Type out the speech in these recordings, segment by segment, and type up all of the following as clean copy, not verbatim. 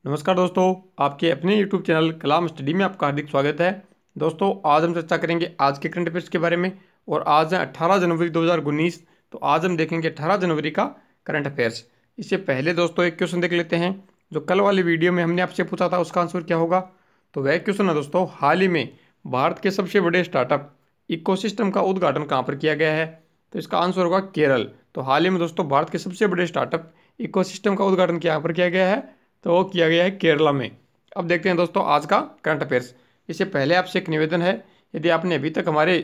नमस्कार दोस्तों, आपके अपने YouTube चैनल कलाम स्टडी में आपका हार्दिक स्वागत है। दोस्तों, आज हम चर्चा करेंगे आज के करंट अफेयर्स के बारे में। और आज है 18 जनवरी 2019। तो आज हम देखेंगे 18 जनवरी का करंट अफेयर्स। इससे पहले दोस्तों एक क्वेश्चन देख लेते हैं जो कल वाली वीडियो में हमने आपसे पूछा था, उसका आंसर क्या होगा। तो वह क्वेश्चन है दोस्तों, हाल ही में भारत के सबसे बड़े स्टार्टअप इकोसिस्टम का उद्घाटन कहाँ पर किया गया है। तो इसका आंसर होगा केरल। तो हाल ही में दोस्तों भारत के सबसे बड़े स्टार्टअप इकोसिस्टम का उद्घाटन यहाँ पर किया गया है, तो वो किया गया है केरला में। अब देखते हैं दोस्तों आज का करंट अफेयर्स। इससे पहले आपसे एक निवेदन है, यदि आपने अभी तक हमारे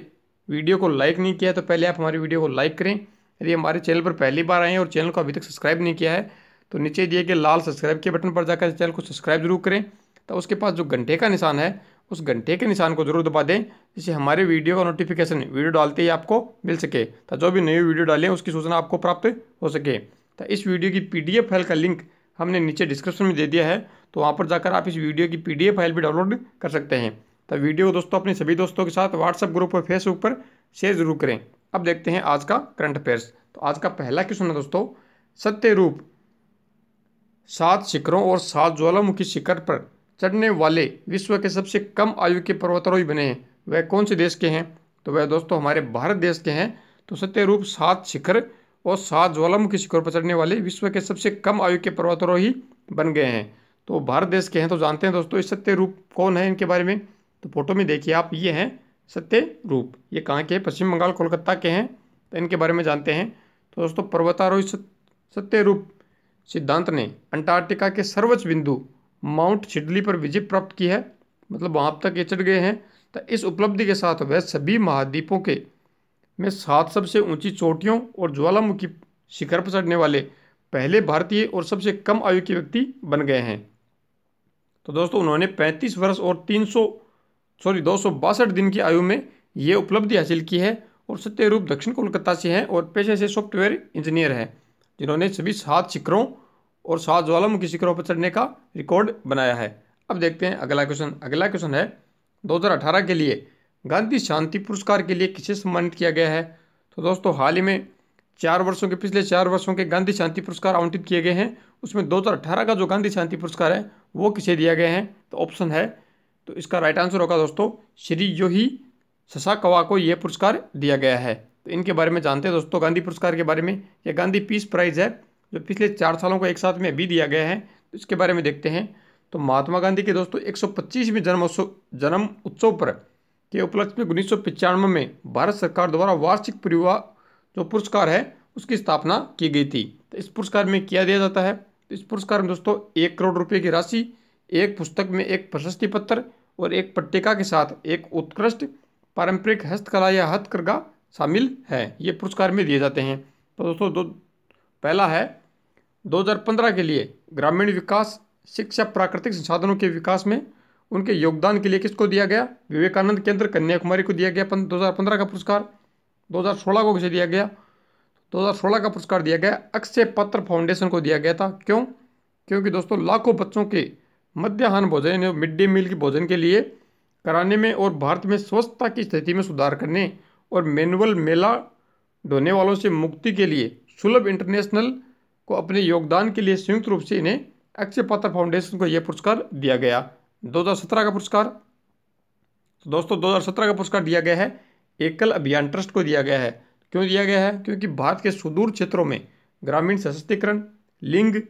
वीडियो को लाइक नहीं किया तो पहले आप हमारी वीडियो को लाइक करें। यदि हमारे चैनल पर पहली बार आए हैं और चैनल को अभी तक सब्सक्राइब नहीं किया है तो नीचे दिए गए लाल सब्सक्राइब के बटन पर जाकर चैनल को सब्सक्राइब जरूर करें। तो उसके पास जो घंटे का निशान है उस घंटे के निशान को जरूर दबा दें, जिससे हमारे वीडियो का नोटिफिकेशन वीडियो डालते ही आपको मिल सके, तो जो भी नई वीडियो डालें उसकी सूचना आपको प्राप्त हो सके। तो इस वीडियो की PDF फाइल का लिंक हमने नीचे डिस्क्रिप्शन में दे दिया है, तो वहाँ पर जाकर आप इस वीडियो की PDF फाइल भी डाउनलोड कर सकते हैं। तो वीडियो को दोस्तों अपने सभी दोस्तों के साथ व्हाट्सएप ग्रुप और फेसबुक पर शेयर जरूर करें। अब देखते हैं आज का करंट अफेयर्स। तो आज का पहला क्वेश्चन है दोस्तों, सत्य रूप 7 शिखरों और 7 ज्वालामुखी शिखर पर चढ़ने वाले विश्व के सबसे कम आयु के पर्वतारोही बने हैं, वह कौन से देश के हैं। तो वह दोस्तों हमारे भारत देश के हैं। तो सत्य रूप 7 शिखर और 7 ज्वालामुखी शिखरों पर चढ़ने वाले विश्व के सबसे कम आयु के पर्वतारोही बन गए हैं, तो भारत देश के हैं। तो जानते हैं दोस्तों इस सत्य रूप कौन है इनके बारे में। तो फोटो में देखिए आप, ये हैं सत्य रूप। ये कहाँ के हैं? पश्चिम बंगाल कोलकाता के हैं। तो इनके बारे में जानते हैं। तो दोस्तों पर्वतारोही सत्य रूप सिद्धांत ने अंटार्कटिका के सर्वोच्च बिंदु माउंट सिडली पर विजय प्राप्त की है, मतलब वहाँ तक ये चढ़ गए हैं। तो इस उपलब्धि के साथ वह सभी महाद्वीपों के में 7 सबसे ऊंची चोटियों और ज्वालामुखी शिखर पर चढ़ने वाले पहले भारतीय और सबसे कम आयु के व्यक्ति बन गए हैं। तो दोस्तों उन्होंने 35 वर्ष और 262 दिन की आयु में ये उपलब्धि हासिल की है। और सत्यरूप दक्षिण कोलकाता से हैं और पेशे से सॉफ्टवेयर इंजीनियर हैं, जिन्होंने सभी 7 शिखरों और 7 ज्वालामुखी शिखरों पर चढ़ने का रिकॉर्ड बनाया है। अब देखते हैं अगला क्वेश्चन। अगला क्वेश्चन है 2018 के लिए गांधी शांति पुरस्कार के लिए किसे सम्मानित किया गया है। तो दोस्तों हाल ही में पिछले 4 वर्षों के गांधी शांति पुरस्कार आवंटित किए गए हैं। उसमें 2018 का जो गांधी शांति पुरस्कार है वो किसे दिया गया है। तो ऑप्शन है, तो इसका राइट आंसर होगा दोस्तों श्री योही ससाकावा को यह पुरस्कार दिया गया है। तो इनके बारे में जानते हैं दोस्तों गांधी पुरस्कार के बारे में। यह गांधी पीस प्राइज है जो पिछले 4 सालों को एक साथ में भी दिया गया है। तो इसके बारे में देखते हैं। तो महात्मा गांधी के दोस्तों 125वें जन्म उत्सव पर के उपलक्ष्य में 1995 में भारत सरकार द्वारा वार्षिक परिवार जो पुरस्कार है उसकी स्थापना की गई थी। तो इस पुरस्कार में क्या दिया जाता है। तो इस पुरस्कार में दोस्तों 1 करोड़ रुपए की राशि, एक पुस्तक में एक प्रशस्ति पत्र और एक पट्टिका के साथ एक उत्कृष्ट पारंपरिक हस्तकला या हथकरघा शामिल है, ये पुरस्कार में दिए जाते हैं। तो दोस्तों पहला है 2015 के लिए ग्रामीण विकास शिक्षा प्राकृतिक संसाधनों के विकास में उनके योगदान के लिए किसको दिया गया। विवेकानंद केंद्र कन्याकुमारी को दिया गया 2015 का पुरस्कार। 2016 को किसे दिया गया। 2016 का पुरस्कार दिया गया अक्षय पत्र फाउंडेशन को दिया गया था। क्यों? क्योंकि दोस्तों लाखों बच्चों के मध्याह्न भोजन मिड डे मील के भोजन के लिए कराने में और भारत में स्वच्छता की स्थिति में सुधार करने और मैनुअल मेला ढोने वालों से मुक्ति के लिए सुलभ इंटरनेशनल को अपने योगदान के लिए संयुक्त रूप से इन्हें अक्षय पत्र फाउंडेशन को यह पुरस्कार दिया गया। 2017 का पुरस्कार, तो दोस्तों 2017 का पुरस्कार दिया गया है एकल अभियान ट्रस्ट को दिया गया है। क्यों दिया गया है? क्योंकि भारत के सुदूर क्षेत्रों में ग्रामीण सशक्तिकरण, लिंग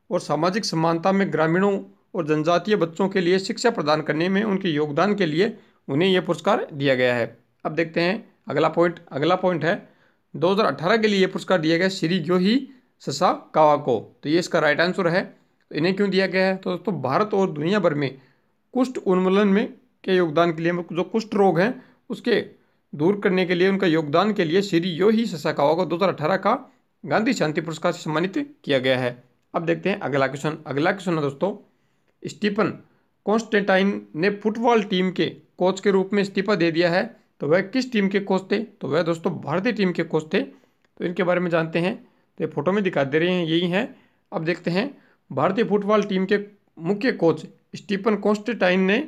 और सामाजिक समानता में ग्रामीणों और जनजातीय बच्चों के लिए शिक्षा प्रदान करने में उनके योगदान के लिए उन्हें यह पुरस्कार दिया गया है। अब देखते हैं अगला पॉइंट। अगला पॉइंट है 2018 के लिए यह पुरस्कार दिया गया श्री योही ससाकावा को। तो ये इसका राइट आंसर है। तो इन्हें क्यों दिया गया है? तो दोस्तों भारत और दुनिया भर में कुष्ठ उन्मूलन में के योगदान के लिए, जो कुष्ठ रोग हैं उसके दूर करने के लिए उनका योगदान के लिए श्री योही ससाकावा को 2018 का गांधी शांति पुरस्कार से सम्मानित किया गया है। अब देखते हैं अगला क्वेश्चन। अगला क्वेश्चन है दोस्तों, स्टीफन कॉन्स्टेंटाइन ने फुटबॉल टीम के कोच के रूप में इस्तीफा दे दिया है। तो वह किस टीम के कोच थे? तो वह दोस्तों भारतीय टीम के कोच थे। तो इनके बारे में जानते हैं। तो ये फोटो में दिखा दे रहे हैं, यही हैं। अब देखते हैं भारतीय फुटबॉल टीम के मुख्य कोच स्टीफन कॉन्स्टेंटाइन ने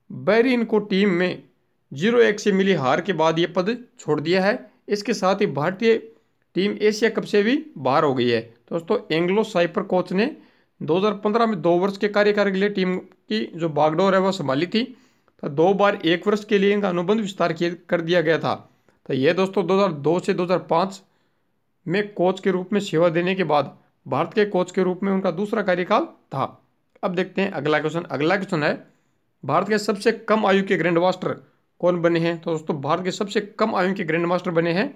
बैरिन को टीम में 0-1 से मिली हार के बाद ये पद छोड़ दिया है। इसके साथ ही भारतीय टीम एशिया कप से भी बाहर हो गई है। दोस्तों एंग्लो साइपर कोच ने 2015 में 2 वर्ष के कार्यकाल के लिए टीम की जो बागडोर है वह संभाली थी। तो 2 बार 1 वर्ष के लिए इनका अनुबंध विस्तार कर दिया गया था। तो ये दोस्तों 2002 से 2005 में कोच के रूप में सेवा देने के बाद भारत के कोच के रूप में उनका दूसरा कार्यकाल था। अब देखते हैं अगला क्वेश्चन। अगला क्वेश्चन है, भारत के सबसे कम आयु के ग्रैंड मास्टर कौन बने हैं? तो दोस्तों भारत के सबसे कम आयु के ग्रैंड मास्टर बने हैं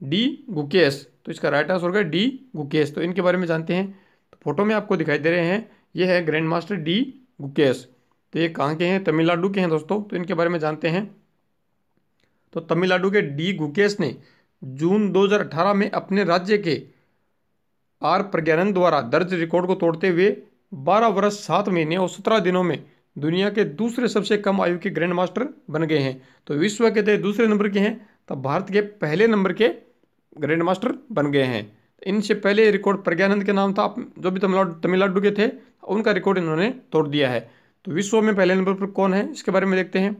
डी गुकेश। तो इसका राइट आंसर होगा डी गुकेश। तो इनके बारे में जानते हैं। तो फोटो में आपको दिखाई दे रहे हैं, ये है ग्रैंड मास्टर डी गुकेश। तो ये कहाँ के हैं? तमिलनाडु के हैं दोस्तों। तो इनके बारे में जानते हैं। तो तमिलनाडु के डी गुकेश ने जून 2018 में अपने राज्य के आर प्रज्ञानंद द्वारा दर्ज रिकॉर्ड को तोड़ते हुए 12 वर्ष 7 महीने और 17 दिनों में दुनिया के दूसरे सबसे कम आयु के ग्रैंड मास्टर बन गए हैं। तो विश्व के दूसरे नंबर के हैं, तब भारत के पहले नंबर के ग्रैंड मास्टर बन गए हैं। इनसे पहले रिकॉर्ड प्रज्ञानंद के नाम था, जो भी तमिलनाडु के थे, उनका रिकॉर्ड इन्होंने तोड़ दिया है। तो विश्व में पहले नंबर पर कौन है, इसके बारे में देखते हैं।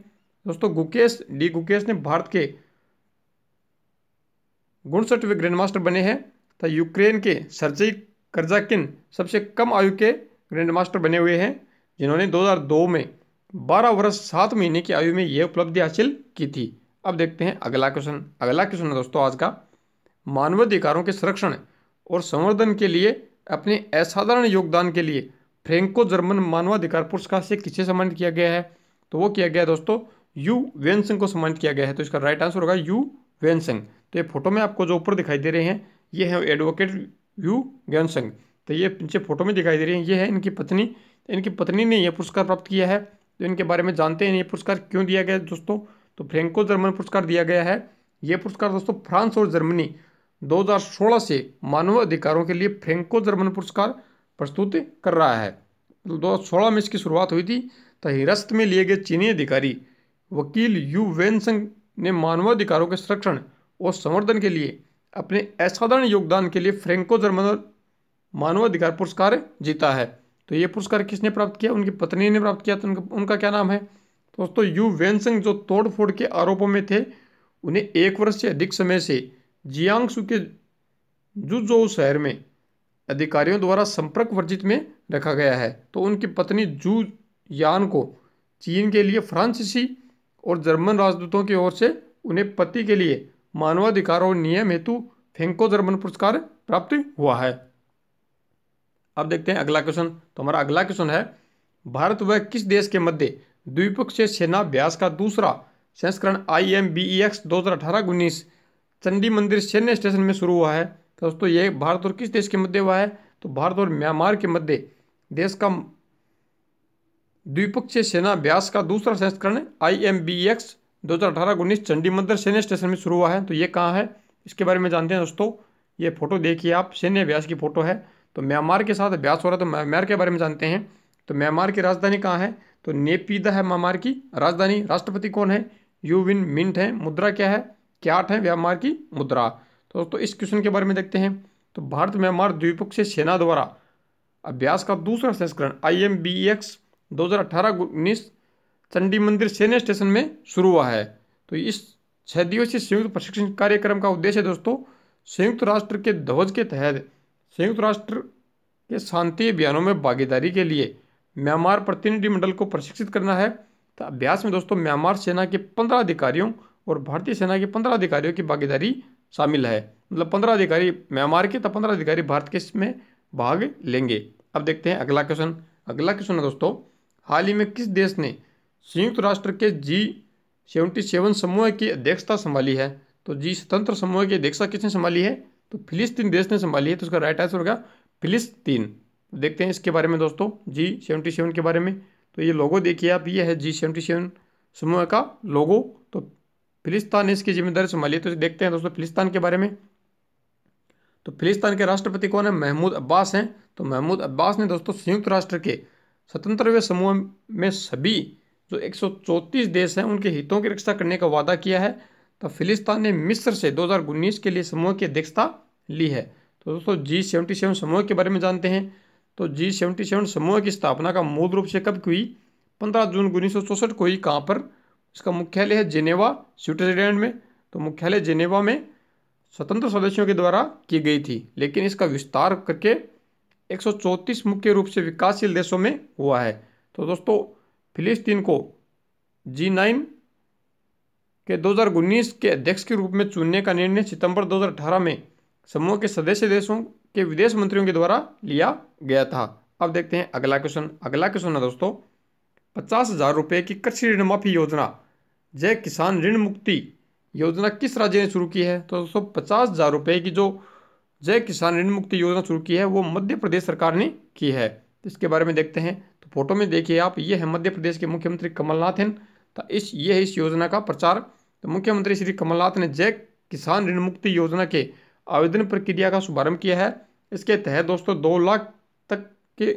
दोस्तों गुकेश, डी गुकेश ने भारत के 59वें ग्रैंड मास्टर बने हैं। तो यूक्रेन के सर्जेई कर्जाकिन सबसे कम आयु के ग्रैंड मास्टर बने हुए हैं, जिन्होंने 2002 में 12 वर्ष 7 महीने की आयु में यह उपलब्धि हासिल की थी। अब देखते हैं अगला क्वेश्चन। अगला क्वेश्चन है दोस्तों आज का, मानवाधिकारों के संरक्षण और संवर्धन के लिए अपने असाधारण योगदान के लिए फ्रैंको जर्मन मानवाधिकार पुरस्कार से किसे सम्मानित किया गया है? तो वो किया गया दोस्तों यू वेनसिंग को सम्मानित किया गया है। तो इसका राइट आंसर होगा यू वेनसिंग। तो ये फोटो में आपको जो ऊपर दिखाई दे रहे हैं, ये है एडवोकेट यू वेनसिंग। तो ये पीछे फोटो में दिखाई दे रही है, ये है इनकी पत्नी। इनकी पत्नी ने यह पुरस्कार प्राप्त किया है। तो इनके बारे में जानते हैं, ये पुरस्कार क्यों दिया गया है दोस्तों। तो फ्रैंको जर्मन पुरस्कार दिया गया है। यह पुरस्कार दोस्तों फ्रांस और जर्मनी 2016 से मानव अधिकारों के लिए फ्रैंको जर्मन पुरस्कार प्रस्तुत कर रहा है। 2016 में इसकी शुरुआत हुई थी। तो हिरासत में लिए गए चीनी अधिकारी वकील यू वेनसंग ने मानवाधिकारों के संरक्षण और संवर्धन के लिए अपने असाधारण योगदान के लिए फ्रैंको जर्मन मानवाधिकार पुरस्कार जीता है। तो ये पुरस्कार किसने प्राप्त किया? उनकी पत्नी ने प्राप्त किया। तो उनका क्या नाम है दोस्तों? यू वेनसंग, जो तोड़फोड़ के आरोपों में थे, उन्हें 1 वर्ष से अधिक समय से जियांगसू के जुजोउ शहर में अधिकारियों द्वारा संपर्क वर्जित में रखा गया है। तो उनकी पत्नी जू यान को चीन के लिए फ्रांसीसी और जर्मन राजदूतों की ओर से उन्हें पति के लिए मानवाधिकार और नियम हेतु फ्रैंको जर्मन पुरस्कार प्राप्त हुआ है। अब देखते हैं अगला क्वेश्चन। तो हमारा अगला क्वेश्चन है, भारत व किस देश के मध्य द्विपक्षीय सेना अभ्यास का दूसरा संस्करण IMBEX 2018-19 चंडी मंदिर सैन्य स्टेशन में शुरू हुआ है? तो दोस्तों ये भारत और किस देश के मध्य हुआ है? तो भारत और म्यांमार के मध्य देश का द्विपक्षीय सेना अभ्यास का दूसरा संस्करण IMBEX 2018-19 चंडी मंदिर सैन्य स्टेशन में शुरू हुआ है। तो ये कहाँ है, इसके बारे में जानते हैं दोस्तों। ये फोटो देखिए आप, सैन्य अभ्यास की फोटो है। तो म्यांमार के साथ अभ्यास हो रहा है। तो म्यांमार के बारे में जानते हैं। तो म्यांमार की राजधानी कहाँ है? तो नेपीदा है म्यांमार की राजधानी। राष्ट्रपति कौन है? यू विन मिंट है। मुद्रा क्या है? क्याट है म्यांमार की मुद्रा। तो दोस्तों इस क्वेश्चन के बारे में देखते हैं। तो भारत म्यांमार द्विपक्षीय सेना द्वारा अभ्यास का दूसरा संस्करण IMBEX 2018-19 चंडी मंदिर सैन्य स्टेशन में शुरू हुआ है। तो इस 6 दिवसीय संयुक्त प्रशिक्षण कार्यक्रम का उद्देश्य दोस्तों संयुक्त राष्ट्र के ध्वज के तहत संयुक्त राष्ट्र के शांति अभियानों में भागीदारी के लिए म्यांमार प्रतिनिधिमंडल को प्रशिक्षित करना है। तो अभ्यास में दोस्तों म्यांमार सेना के 15 अधिकारियों और भारतीय सेना के 15 अधिकारियों की भागीदारी शामिल है। मतलब 15 अधिकारी म्यांमार के, तो 15 अधिकारी भारत के इसमें भाग लेंगे। अब देखते हैं अगला क्वेश्चन। अगला क्वेश्चन है दोस्तों, हाल ही में किस देश ने संयुक्त राष्ट्र के G77 समूह की अध्यक्षता संभाली है? तो G77 समूह की अध्यक्षता किसने संभाली है? तो फिलिस्तीन देश ने संभाली है। तो उसका राइट आंसर होगा फिलिस्तीन। देखते हैं इसके बारे में दोस्तों, G77 के बारे में। तो ये लोगो देखिए आप, ये है G77 समूह का लोगो। तो फिलिस्तीन ने इसकी जिम्मेदारी संभाली है। तो देखते हैं दोस्तों फिलिस्तीन के बारे में। तो फिलिस्तीन के राष्ट्रपति कौन है? महमूद अब्बास हैं। तो महमूद अब्बास ने दोस्तों संयुक्त राष्ट्र के 77वें समूह में सभी जो 134 देश हैं उनके हितों की रक्षा करने का वादा किया है। तो फिलिस्तीन ने मिस्र से 2019 के लिए समूह की अध्यक्षता ली है। तो दोस्तों G77 समूह के बारे में जानते हैं। तो G77 समूह की स्थापना का मूल रूप से कब हुई? 15 जून 1964 को ही। कहाँ पर? इसका मुख्यालय है जेनेवा, स्विट्जरलैंड में। तो मुख्यालय जेनेवा में स्वतंत्र सदस्यों के द्वारा की गई थी, लेकिन इसका विस्तार करके 134 मुख्य रूप से विकासशील देशों में हुआ है। तो दोस्तों फिलिस्तीन को G9 के 2019 के अध्यक्ष के रूप में चुनने का निर्णय सितंबर 2018 में समूह के सदस्य देशों के विदेश मंत्रियों के द्वारा लिया गया था। अब देखते हैं अगला क्वेश्चन। अगला क्वेश्चन है दोस्तों 50,000 रुपये की कृषि ऋण माफी योजना जय किसान ऋण मुक्ति योजना किस राज्य ने शुरू की है? तो दोस्तों 50,000 रुपये की जो जय किसान ऋण मुक्ति योजना शुरू की है वो मध्य प्रदेश सरकार ने की है। तो इसके बारे में देखते हैं। तो फोटो में देखिए आप, ये है मध्य प्रदेश के मुख्यमंत्री कमलनाथ हैं। तो ये है इस योजना का प्रचार। तो मुख्यमंत्री श्री कमलनाथ ने जय किसान ऋण मुक्ति योजना के आवेदन प्रक्रिया का शुभारंभ किया है। इसके तहत दोस्तों 2 लाख तक के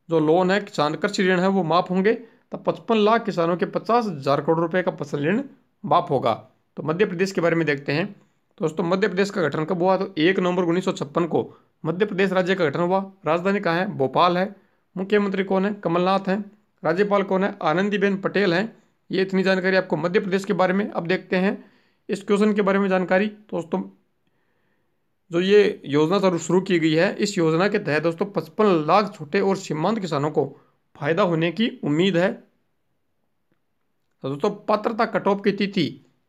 जो लोन है किसान कृषि ऋण है वो माफ होंगे। तो 55 लाख किसानों के 50,000 करोड़ रुपए का फसल ऋण माफ होगा। तो मध्य प्रदेश के बारे में देखते हैं। दोस्तों मध्य प्रदेश का गठन कब हुआ? तो 1 नवंबर 1956 को मध्य प्रदेश राज्य का गठन हुआ। राजधानी कहाँ है? भोपाल है। मुख्यमंत्री कौन है? कमलनाथ हैं। राज्यपाल कौन है? आनंदीबेन पटेल हैं। ये इतनी जानकारी आपको मध्य प्रदेश के बारे में। अब देखते हैं इस क्वेश्चन के बारे में जानकारी। दोस्तों जो ये योजना शुरू की गई है, इस योजना के तहत दोस्तों 55 लाख छोटे और सीमांत किसानों को फायदा होने की उम्मीद है। तो दोस्तों पात्रता कट ऑफ की तिथि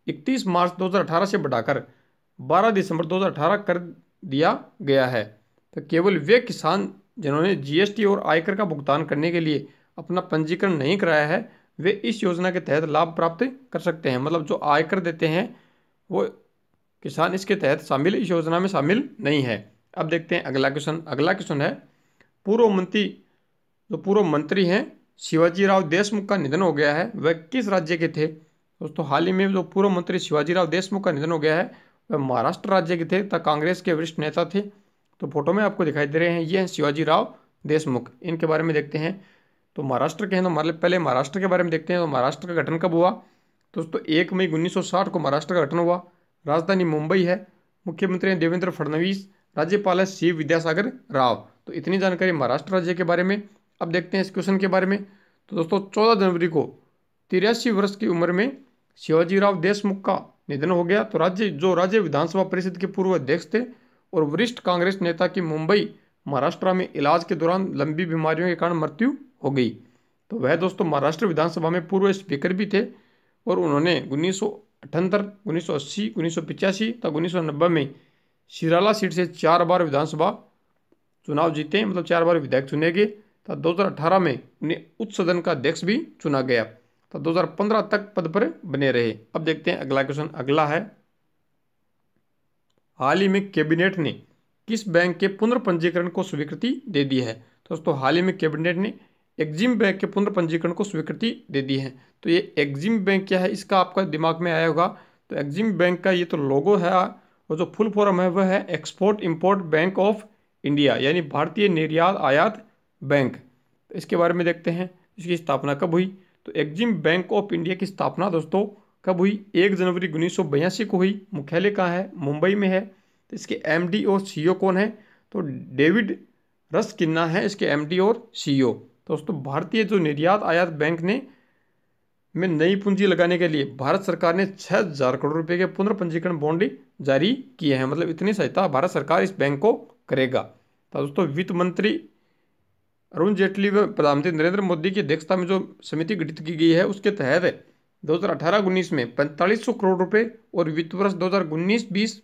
31 मार्च 2018 से बढ़ाकर 12 दिसंबर 2018 कर दिया गया है। तो केवल वे किसान जिन्होंने GST और आयकर का भुगतान करने के लिए अपना पंजीकरण नहीं कराया है वे इस योजना के तहत लाभ प्राप्त कर सकते हैं। मतलब जो आयकर देते हैं वो किसान इसके तहत शामिल, इस योजना में शामिल नहीं है। अब देखते हैं अगला क्वेश्चन। अगला क्वेश्चन है पूर्व मंत्री हैं शिवाजीराव देशमुख का निधन हो गया है, वह किस राज्य के थे? दोस्तों हाल ही में जो पूर्व मंत्री शिवाजीराव देशमुख का निधन हो गया है वह महाराष्ट्र राज्य के थे तथा कांग्रेस के वरिष्ठ नेता थे। तो फोटो में आपको दिखाई दे रहे हैं, ये हैं शिवाजीराव देशमुख। इनके बारे में देखते हैं। तो महाराष्ट्र के हैं, तो पहले महाराष्ट्र के बारे में देखते हैं। तो महाराष्ट्र का गठन कब हुआ? दोस्तों 1 मई 1960 को महाराष्ट्र का गठन हुआ। राजधानी मुंबई है। मुख्यमंत्री हैं देवेंद्र फडणवीस। राज्यपाल है सी विद्यासागर राव। तो इतनी जानकारी महाराष्ट्र राज्य के बारे में। अब देखते हैं इस क्वेश्चन के बारे में। तो दोस्तों 14 जनवरी को 83 वर्ष की उम्र में शिवाजीराव देशमुख का निधन हो गया। तो राज्य विधानसभा परिषद के पूर्व अध्यक्ष थे और वरिष्ठ कांग्रेस नेता की मुंबई महाराष्ट्र में इलाज के दौरान लंबी बीमारियों के कारण मृत्यु हो गई। तो वह दोस्तों महाराष्ट्र विधानसभा में पूर्व स्पीकर भी थे और उन्होंने 1978, 1980, 1985 तक 1990 में शिराला सीट से 4 बार विधानसभा चुनाव जीते, मतलब 4 बार विधायक चुने गए। तो 2018 में उन्हें उच्च सदन का अध्यक्ष भी चुना गया। तो 2015 तक पद पर बने रहे। अब देखते हैं अगला क्वेश्चन। अगला है हाल ही में कैबिनेट ने किस बैंक के पुनर्पंजीकरण को स्वीकृति दे दी है? दोस्तों हाल ही में कैबिनेट ने एक्जिम बैंक के पुनर्पंजीकरण को स्वीकृति दे दी है। तो ये एक्जिम बैंक क्या है इसका आपका दिमाग में आया होगा। तो एक्जिम बैंक का ये तो लोगो है और जो फुल फॉर्म है वह है export import bank of India, यानी भारतीय निर्यात आयात बैंक। तो इसके बारे में देखते हैं इसकी स्थापना कब हुई। तो एक्जिम बैंक ऑफ इंडिया की स्थापना दोस्तों कब हुई? 1 जनवरी 1982 को हुई। मुख्यालय कहाँ है? मुंबई में है। तो इसके MD और CEO कौन है? तो डेविड रस्किन्ना है इसके MD और CEO। दोस्तों भारतीय जो निर्यात आयात बैंक में नई पूंजी लगाने के लिए भारत सरकार ने 6,000 करोड़ रुपए के पुनर्पंजीकरण बॉन्ड जारी किए हैं। मतलब इतनी सहायता भारत सरकार इस बैंक को करेगा। तो दोस्तों वित्त मंत्री अरुण जेटली व प्रधानमंत्री नरेंद्र मोदी की अध्यक्षता में जो समिति गठित की गई है उसके तहत 2018-19 में 4500 करोड़ रुपए और वित्त वर्ष 2019-20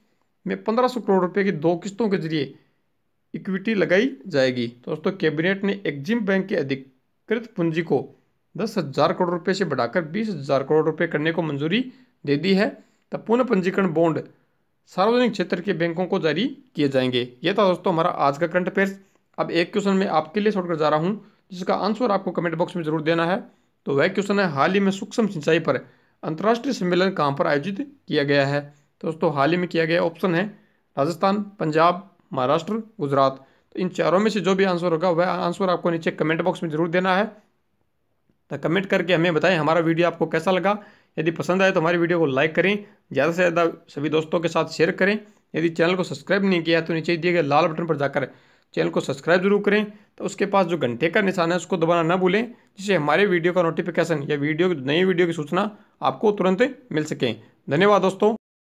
में 1500 करोड़ रुपए की 2 किस्तों के जरिए इक्विटी लगाई जाएगी। दोस्तों कैबिनेट ने एक्जिम बैंक की अधिकृत पूंजी को 10,000 करोड़ रुपए से बढ़ाकर 20,000 करोड़ रुपए करने को मंजूरी दे दी है। तब पुनः पंजीकरण बॉन्ड सार्वजनिक क्षेत्र के बैंकों को जारी किए जाएंगे। यह था दोस्तों हमारा आज का करंट अफेयर्स। अब एक क्वेश्चन मैं आपके लिए छोड़कर जा रहा हूं जिसका आंसर आपको कमेंट बॉक्स में जरूर देना है। तो वह क्वेश्चन है हाल ही में सूक्ष्म सिंचाई पर अंतर्राष्ट्रीय सम्मेलन कहां पर आयोजित किया गया है? दोस्तों हाल ही में किया गया ऑप्शन है राजस्थान, पंजाब, महाराष्ट्र, गुजरात। तो इन चारों में से जो भी आंसर होगा वह आंसर आपको नीचे कमेंट बॉक्स में जरूर देना है। तो कमेंट करके हमें बताएं हमारा वीडियो आपको कैसा लगा। यदि पसंद आए तो हमारी वीडियो को लाइक करें, ज़्यादा से ज़्यादा सभी दोस्तों के साथ शेयर करें। यदि चैनल को सब्सक्राइब नहीं किया तो नीचे दिए गए लाल बटन पर जाकर चैनल को सब्सक्राइब जरूर करें। तो उसके पास जो घंटे का निशान है उसको दबाना ना भूलें, जिससे हमारे वीडियो का नोटिफिकेशन या नई वीडियो की सूचना आपको तुरंत मिल सके। धन्यवाद दोस्तों।